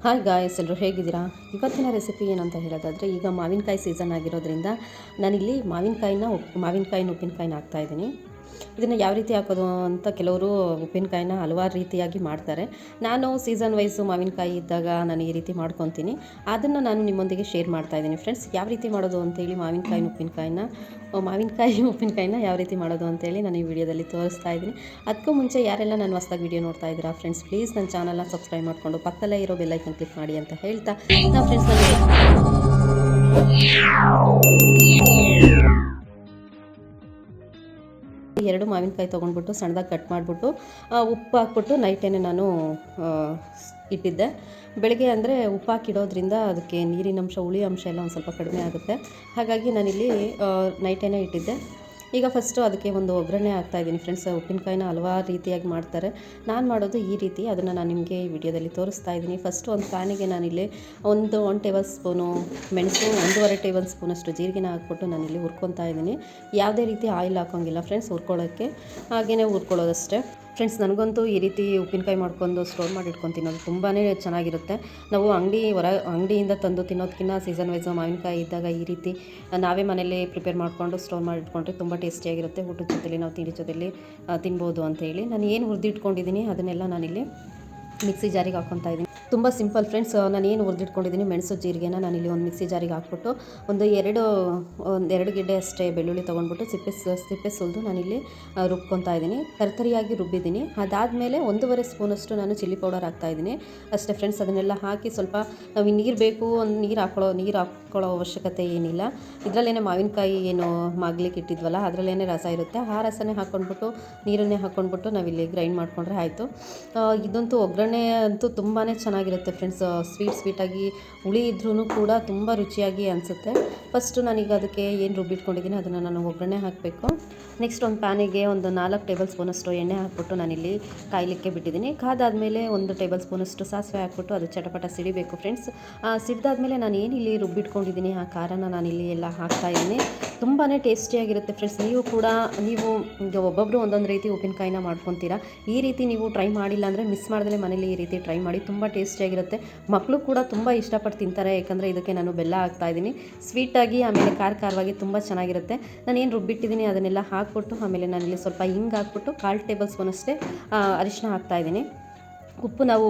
Hi guys, ಎಲ್ಲರೂ ಹೇಗಿದ್ದೀರಾ? ಇವತ್ತಿನ ರೆಸಿಪಿ ಏನಂತ ಹೇಳೋದಾದರೆ, ಈಗ ಮಾವಿನಕಾಯಿ ಸೀಸನ್ ಆಗಿರೋದ್ರಿಂದ ನಾನಿಲ್ಲಿ ಮಾವಿನಕಾಯಿನ ಉಪ್ಪಿನಕಾಯಿನ ಹಾಕ್ತಾಯಿದ್ದೀನಿ. ಇದನ್ನು ಯಾವ ರೀತಿ ಹಾಕೋದು ಅಂತ ಕೆಲವರು ಉಪ್ಪಿನಕಾಯಿನ ಹಲವಾರು ರೀತಿಯಾಗಿ ಮಾಡ್ತಾರೆ. ನಾನು ಸೀಸನ್ ವೈಸು ಮಾವಿನಕಾಯಿ ಇದ್ದಾಗ ನಾನು ಈ ರೀತಿ ಮಾಡ್ಕೊತೀನಿ. ಅದನ್ನು ನಾನು ನಿಮ್ಮೊಂದಿಗೆ ಶೇರ್ ಮಾಡ್ತಾಯಿದ್ದೀನಿ ಫ್ರೆಂಡ್ಸ್. ಯಾವ ರೀತಿ ಮಾಡೋದು ಅಂತೇಳಿ ಮಾವಿನಕಾಯಿ ಉಪ್ಪಿನಕಾಯಿನ ಯಾವ ರೀತಿ ಮಾಡೋದು ಅಂತೇಳಿ ನಾನು ಈ ವಿಡಿಯೋದಲ್ಲಿ ತೋರಿಸ್ತಾ ಇದ್ದೀನಿ. ಅದಕ್ಕೂ ಮುಂಚೆ ಯಾರೆಲ್ಲ ನಾನು ಹೊಸದಾಗಿ ವಿಡಿಯೋ ನೋಡ್ತಾ ಇದ್ದೀರಾ ಫ್ರೆಂಡ್ಸ್, ಪ್ಲೀಸ್ ನನ್ನ ಚಾನಲ್ನ ಸಬ್ಸ್ಕ್ರೈಬ್ ಮಾಡಿಕೊಂಡು ಪಕ್ಕದಲ್ಲೇ ಇರೋ ಬೆಲ್ಲೈಕನ್ ಕ್ಲಿಕ್ ಮಾಡಿ ಅಂತ ಹೇಳ್ತಾ, ನಾವು ಫ್ರೆಂಡ್ಸ್ ಎರಡು ಮಾವಿನಕಾಯಿ ತೊಗೊಂಡ್ಬಿಟ್ಟು ಸಣ್ಣದಾಗಿ ಕಟ್ ಮಾಡಿಬಿಟ್ಟು ಉಪ್ಪು ಹಾಕ್ಬಿಟ್ಟು ನೈಟೇನೆ ನಾನು ಇಟ್ಟಿದ್ದೆ. ಬೆಳಗ್ಗೆ ಅಂದರೆ ಉಪ್ಪು ಹಾಕಿಡೋದ್ರಿಂದ ಅದಕ್ಕೆ ನೀರಿನಂಶ, ಹುಳಿ ಅಂಶ ಎಲ್ಲ ಒಂದು ಸ್ವಲ್ಪ ಕಡಿಮೆ ಆಗುತ್ತೆ. ಹಾಗಾಗಿ ನಾನಿಲ್ಲಿ ನೈಟೇನೆ ಇಟ್ಟಿದ್ದೆ. ಈಗ ಫಸ್ಟು ಅದಕ್ಕೆ ಒಂದು ಒಗ್ಗರಣೆ ಹಾಕ್ತಾಯಿದ್ದೀನಿ ಫ್ರೆಂಡ್ಸ್. ಉಪ್ಪಿನಕಾಯಿನ ಹಲವಾರು ರೀತಿಯಾಗಿ ಮಾಡ್ತಾರೆ. ನಾನು ಮಾಡೋದು ಈ ರೀತಿ, ಅದನ್ನು ನಾನು ನಿಮಗೆ ಈ ವಿಡಿಯೋದಲ್ಲಿ ತೋರಿಸ್ತಾ ಇದ್ದೀನಿ. ಫಸ್ಟು ಒಂದು ಪ್ಯಾನಿಗೆ ನಾನಿಲ್ಲಿ 1 ಟೇಬಲ್ ಸ್ಪೂನು ಮೆಣಸು, 1.5 ಟೇಬಲ್ ಸ್ಪೂನಷ್ಟು ಜೀರಿಗೆನ ಹಾಕ್ಬಿಟ್ಟು ನಾನಿಲ್ಲಿ ಹುರ್ಕೊತಾ ಇದ್ದೀನಿ. ಯಾವುದೇ ರೀತಿ ಆಯಿಲ್ ಹಾಕೋಂಗಿಲ್ಲ ಫ್ರೆಂಡ್ಸ್, ಹುರ್ಕೊಳ್ಳೋಕ್ಕೆ ಹಾಗೆಯೇ ಹುರ್ಕೊಳ್ಳೋದಷ್ಟೇ ಫ್ರೆಂಡ್ಸ್. ನನಗಂತೂ ಈ ರೀತಿ ಉಪ್ಪಿನಕಾಯಿ ಮಾಡ್ಕೊಂಡು ಸ್ಟೋರ್ ಮಾಡಿ ಇಟ್ಕೊಂಡು ತಿನ್ನೋದು ತುಂಬಾ ಚೆನ್ನಾಗಿರುತ್ತೆ. ನಾವು ಅಂಗಡಿಯಿಂದ ತಂದು ತಿನ್ನೋದಕ್ಕಿಂತ ಸೀಸನ್ ವೈಸ್ ಮಾವಿನಕಾಯಿ ಇದ್ದಾಗ ಈ ರೀತಿ ನಾವೇ ಮನೇಲಿ ಪ್ರಿಪೇರ್ ಮಾಡಿಕೊಂಡು ಸ್ಟೋರ್ ಮಾಡಿ ಇಟ್ಕೊಂಡ್ರೆ ತುಂಬ ಟೇಸ್ಟಿಯಾಗಿರುತ್ತೆ. ಊಟದ ಜೊತೆಲಿ ನಾವು ತಿಂಡಿ ಜೊತೆಲಿ ತಿನ್ಬೋದು ಅಂತೇಳಿ ನಾನು ಏನು ಹುರಿದಿಟ್ಕೊಂಡಿದ್ದೀನಿ ಅದನ್ನೆಲ್ಲ ನಾನಿಲ್ಲಿ ಮಿಕ್ಸಿ ಜಾರಿಗೆ ಹಾಕ್ಕೊತಾ ಇದ್ದೀನಿ. ತುಂಬ ಸಿಂಪಲ್ ಫ್ರೆಂಡ್ಸ್. ನಾನು ಏನು ಹುರಿದಿಟ್ಕೊಂಡಿದ್ದೀನಿ ಮೆಣಸು ಜೀರಿಗೆನ ನಾನಿಲ್ಲಿ ಒಂದು ಮಿಕ್ಸಿ ಜಾರಿಗೆ ಹಾಕ್ಬಿಟ್ಟು ಒಂದು ಎರಡು ಗೆಡ್ಡೆ ಅಷ್ಟೇ ಬೆಳ್ಳುಳ್ಳಿ ತೊಗೊಂಡ್ಬಿಟ್ಟು ಸಿಪ್ಪೆ ಸುಲಿದು ನಾನಿಲ್ಲಿ ರುಬ್ಕೊತಾ ಇದ್ದೀನಿ. ತರಿಯಾಗಿ ರುಬ್ಬಿದ್ದೀನಿ. ಅದಾದಮೇಲೆ 1.5 ಸ್ಪೂನಷ್ಟು ನಾನು ಚಿಲ್ಲಿ ಪೌಡರ್ ಹಾಕ್ತಾಯಿದ್ದೀನಿ ಅಷ್ಟೇ ಫ್ರೆಂಡ್ಸ್. ಅದನ್ನೆಲ್ಲ ಹಾಕಿ ಸ್ವಲ್ಪ ನಾವು ನೀರು ಬೇಕು, ನೀರು ಹಾಕ್ಕೊಳ್ಳೋ ಅವಶ್ಯಕತೆ ಏನಿಲ್ಲ. ಇದರಲ್ಲೇ ಮಾವಿನಕಾಯಿ ಏನು ಮಾಗ್ಲಿಕ್ಕೆ ಇಟ್ಟಿದ್ವಲ್ಲ ಅದರಲ್ಲೇ ರಸ ಇರುತ್ತೆ. ಆ ರಸನೇ ಹಾಕ್ಕೊಂಡ್ಬಿಟ್ಟು ನೀರನ್ನೇ ಹಾಕ್ಕೊಂಡ್ಬಿಟ್ಟು ನಾವಿಲ್ಲಿ ಗ್ರೈಂಡ್ ಮಾಡಿಕೊಂಡ್ರೆ ಆಯಿತು. ಇದಂತೂ ಒಗ್ಗರಣೆ ಅಂತೂ ತುಂಬಾ ಚೆನ್ನಾಗಿರುತ್ತೆ ಫ್ರೆಂಡ್ಸ್. ಸ್ವೀಟಾಗಿ ಹುಳಿ ಇದ್ರೂ ಕೂಡ ತುಂಬ ರುಚಿಯಾಗಿ ಅನಿಸುತ್ತೆ. ಫಸ್ಟು ನಾನೀಗ ಅದಕ್ಕೆ ಏನು ರುಬ್ಬಿಟ್ಕೊಂಡಿದ್ದೀನಿ ಅದನ್ನು ನಾನು ಒಗ್ಗರಣೆ ಹಾಕಬೇಕು. ನೆಕ್ಸ್ಟ್ ಒಂದು ಪ್ಯಾನಿಗೆ ಒಂದು 4 ಟೇಬಲ್ ಸ್ಪೂನಷ್ಟು ಎಣ್ಣೆ ಹಾಕ್ಬಿಟ್ಟು ನಾನಿಲ್ಲಿ ಕಾಯಲಿಕ್ಕೆ ಬಿಟ್ಟಿದ್ದೀನಿ. ಕಾದಾದಮೇಲೆ 1 ಟೇಬಲ್ ಸ್ಪೂನಷ್ಟು ಸಾಸಿವೆ ಹಾಕ್ಬಿಟ್ಟು ಅದು ಚಟಪಟ ಸಿಡಿಬೇಕು ಫ್ರೆಂಡ್ಸ್. ಸಿಡ್ದಾದ್ಮೇಲೆ ನಾನು ಏನಿಲ್ಲಿ ರುಬ್ಬಿಟ್ಕೊಂಡಿದ್ದೀನಿ ಆ ಖಾರನ ನಾನಿಲ್ಲಿ ಎಲ್ಲ ಹಾಕ್ತಾಯಿದ್ದೀನಿ. ತುಂಬಾ ಟೇಸ್ಟಿಯಾಗಿರುತ್ತೆ ಫ್ರೆಂಡ್ಸ್. ನೀವು ಒಬ್ಬೊಬ್ಬರು ಒಂದೊಂದು ರೀತಿ ಉಪ್ಪಿನಕಾಯಿನ ಮಾಡ್ಕೊತೀರಾ. ಈ ರೀತಿ ನೀವು ಟ್ರೈ ಮಾಡಿಲ್ಲ ಅಂದರೆ ಮಿಸ್ ಮಾಡಿದ್ರೆ ಮನೇಲಿ ಈ ರೀತಿ ಟ್ರೈ ಮಾಡಿ, ತುಂಬ ಟೇಸ್ಟಿಯಾಗಿರುತ್ತೆ. ಮಕ್ಕಳು ಕೂಡ ತುಂಬ ಇಷ್ಟಪಟ್ಟು ತಿಂತಾರೆ. ಯಾಕಂದರೆ ಇದಕ್ಕೆ ನಾನು ಬೆಲ್ಲ ಹಾಕ್ತಾಯಿದ್ದೀನಿ. ಸ್ವೀಟಾಗಿ ಆಮೇಲೆ ಖಾರವಾಗಿ ತುಂಬ ಚೆನ್ನಾಗಿರುತ್ತೆ. ನಾನು ಏನು ರುಬ್ಬಿಟ್ಟಿದ್ದೀನಿ ಅದನ್ನೆಲ್ಲ ಹಾಕ್ಬಿಟ್ಟು ಆಮೇಲೆ ನಾನಿಲ್ಲಿ ಸ್ವಲ್ಪ ಹಿಂಗೆ ಹಾಕ್ಬಿಟ್ಟು 1/4 ಟೇಬಲ್ ಸ್ಪೂನಷ್ಟೇ ಅರಿಶಿನ ಹಾಕ್ತಾಯಿದ್ದೀನಿ. ಉಪ್ಪು ನಾವು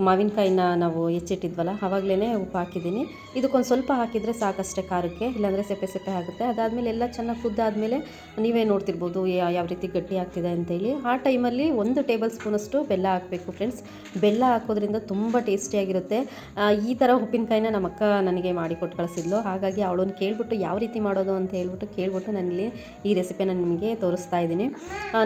ಮಾವಿನಕಾಯಿನ ನಾವು ಹೆಚ್ಚಿಟ್ಟಿದ್ವಲ್ಲ ಆವಾಗಲೇ ಉಪ್ಪು ಹಾಕಿದ್ದೀನಿ. ಇದಕ್ಕೊಂದು ಸ್ವಲ್ಪ ಹಾಕಿದರೆ ಸಾಕಷ್ಟೇ ಖಾರಕ್ಕೆ, ಇಲ್ಲಾಂದರೆ ಸೆಪ್ಪೆ ಆಗುತ್ತೆ. ಅದಾದಮೇಲೆ ಎಲ್ಲ ಚೆನ್ನಾಗಿ ಕುದ್ದಾದಮೇಲೆ ನೀವೇ ನೋಡ್ತಿರ್ಬೋದು ಯಾವ ರೀತಿ ಗಟ್ಟಿ ಆಗ್ತಿದೆ ಅಂತೇಳಿ. ಆ ಟೈಮಲ್ಲಿ 1 ಟೇಬಲ್ ಸ್ಪೂನಷ್ಟು ಬೆಲ್ಲ ಹಾಕಬೇಕು ಫ್ರೆಂಡ್ಸ್. ಬೆಲ್ಲ ಹಾಕೋದ್ರಿಂದ ತುಂಬ ಟೇಸ್ಟಿಯಾಗಿರುತ್ತೆ. ಈ ಥರ ಉಪ್ಪಿನಕಾಯಿನ ನಮ್ಮ ಅಕ್ಕ ನನಗೆ ಮಾಡಿಕೊಟ್ಟು ಕಳಿಸಿದ್ಲು. ಹಾಗಾಗಿ ಅವಳನ್ನು ಕೇಳಿಬಿಟ್ಟು ಯಾವ ರೀತಿ ಮಾಡೋದು ಅಂತ ಕೇಳ್ಬಿಟ್ಟು ನಾನಿಲ್ಲಿ ಈ ರೆಸಿಪಿನ ನಿಮಗೆ ತೋರಿಸ್ತಾ ಇದ್ದೀನಿ.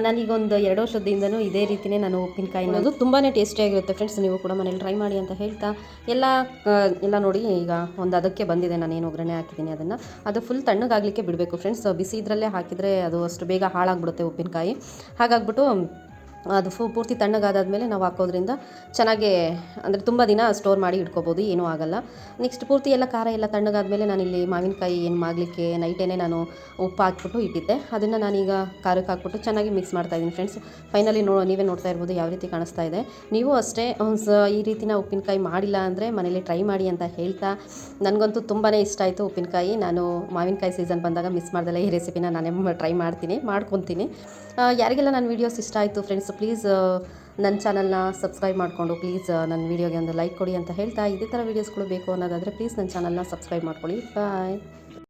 ನಾನೀಗ ಒಂದು 2 ವರ್ಷದಿಂದನೂ ಇದೇ ರೀತಿಯೇ ನಾನು ಉಪ್ಪಿನಕಾಯಿ ಅನ್ನೋದು ತುಂಬಾ ಟೇಸ್ಟಿಯಾಗಿರುತ್ತೆ ಫ್ರೆಂಡ್ಸ್. ನೀವು ಕೂಡ ಮನೇಲಿ ಟ್ರೈ ಮಾಡಿ ಅಂತ ಹೇಳ್ತಾ ಎಲ್ಲ ನೋಡಿ ಈಗ ಒಂದು ಅದಕ್ಕೆ ಬಂದಿದೆ. ನಾನೇನು ಒಗ್ಗರಣೆ ಹಾಕಿದ್ದೀನಿ ಅದು ಫುಲ್ ತಣ್ಣಗಾಗಲಿಕ್ಕೆ ಬಿಡಬೇಕು ಫ್ರೆಂಡ್ಸ್. ಬಿಸಿ ಇದರಲ್ಲೇ ಹಾಕಿದರೆ ಅದು ಅಷ್ಟು ಬೇಗ ಹಾಳಾಗ್ಬಿಡುತ್ತೆ ಉಪ್ಪಿನಕಾಯಿ. ಹಾಗಾಗ್ಬಿಟ್ಟು ಅದು ಪೂರ್ತಿ ತಣ್ಣಗಾದಾದ್ಮೇಲೆ ನಾವು ಹಾಕೋದ್ರಿಂದ ಚೆನ್ನಾಗೇ ಅಂದರೆ ತುಂಬ ದಿನ ಸ್ಟೋರ್ ಮಾಡಿ ಇಟ್ಕೋಬೋದು, ಏನೂ ಆಗೋಲ್ಲ. ನೆಕ್ಸ್ಟ್ ಪೂರ್ತಿ ಎಲ್ಲ ಖಾರ ಎಲ್ಲ ತಣ್ಣಗಾದ್ಮೇಲೆ ನಾನಿಲ್ಲಿ ಮಾವಿನಕಾಯಿ ಏನು ಮಾಗಲಿಕ್ಕೆ ನೈಟೇನೆ ನಾನು ಉಪ್ಪು ಹಾಕ್ಬಿಟ್ಟು ಇಟ್ಟಿದ್ದೆ. ಅದನ್ನು ನಾನೀಗ ಖಾರಕ್ಕೆ ಹಾಕ್ಬಿಟ್ಟು ಚೆನ್ನಾಗಿ ಮಿಕ್ಸ್ ಮಾಡ್ತಾಯಿದ್ದೀನಿ ಫ್ರೆಂಡ್ಸ್. ಫೈನಲಿ ನೀವೇ ನೋಡ್ತಾ ಇರ್ಬೋದು ಯಾವ ರೀತಿ ಕಾಣಿಸ್ತಾ ಇದೆ. ನೀವು ಅಷ್ಟೇ ಈ ರೀತಿನ ಉಪ್ಪಿನಕಾಯಿ ಮಾಡಿಲ್ಲ ಅಂದರೆ ಮನೇಲಿ ಟ್ರೈ ಮಾಡಿ ಅಂತ ಹೇಳ್ತಾ, ನನಗಂತೂ ತುಂಬಾ ಇಷ್ಟ ಆಯಿತು ಉಪ್ಪಿನಕಾಯಿ. ನಾನು ಮಾವಿನಕಾಯಿ ಸೀಸನ್ ಬಂದಾಗ ಮಿಸ್ ಮಾಡ್ದಲ್ಲ ಈ ರೆಸಿಪಿನ ನಾನೇ ಟ್ರೈ ಮಾಡ್ಕೊತೀನಿ. ಯಾರಿಗೆಲ್ಲ ನನ್ನ ವೀಡಿಯೋಸ್ ಇಷ್ಟ ಆಯಿತು ಫ್ರೆಂಡ್ಸ್, ಪ್ಲೀಸ್ ನನ್ನ ಚಾನಲ್ನ ಸಬ್ಸ್ಕ್ರೈಬ್ ಮಾಡಿಕೊಂಡು ಪ್ಲೀಸ್ ನನ್ನ ವೀಡಿಯೋಗೆ ಒಂದು ಲೈಕ್ ಕೊಡಿ ಅಂತ ಹೇಳ್ತಾ, ಇದೇ ಥರ ವೀಡಿಯೋಸ್ಗಳು ಬೇಕು ಅನ್ನೋದಾದರೆ ಪ್ಲೀಸ್ ನನ್ನ ಚಾನಲ್ನ ಸಬ್ಸ್ಕ್ರೈಬ್ ಮಾಡ್ಕೊಳ್ಳಿ. ಬಾಯ್.